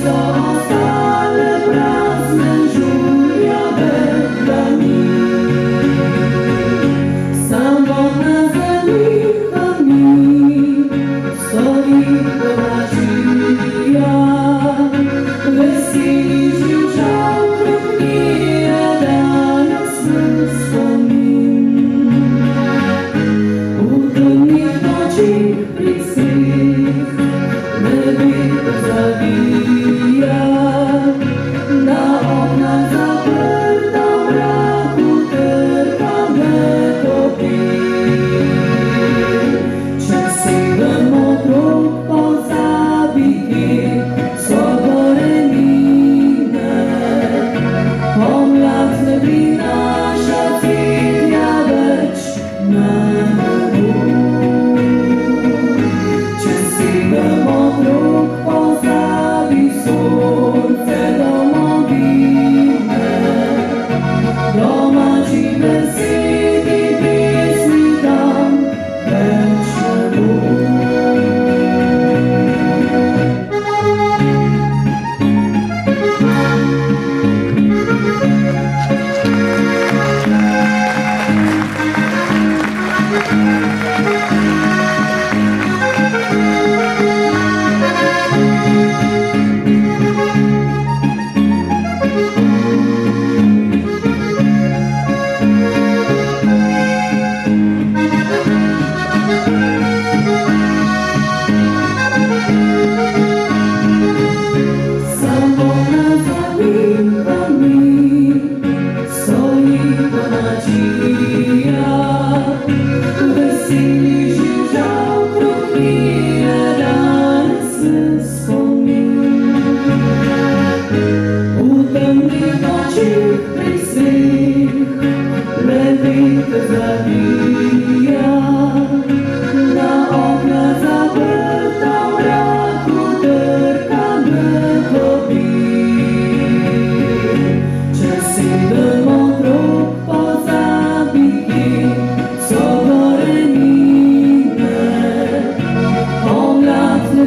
zostale prazne żółwiowe dni. Samotna zanicha mi, stoi nadzieja, weseli życzał krupnie dania swych wspomnień. U trudnych nocy prysych lewy zabija, na oknach zaperta mraku tylko me topi. Czasem mokrą pozabitki sobore minę, pomlazne wina szatnia becz na mokrą pozabi słońce domowinę, domaci wersji pieśni tam wieczny weseli życzał krupnie dane swych wspomnień. U temnych nocy prysych lewita zabija, na oknach zaperta mraku tylko me topi. Czasem mokrą pozabitki sobore minę, pomlazne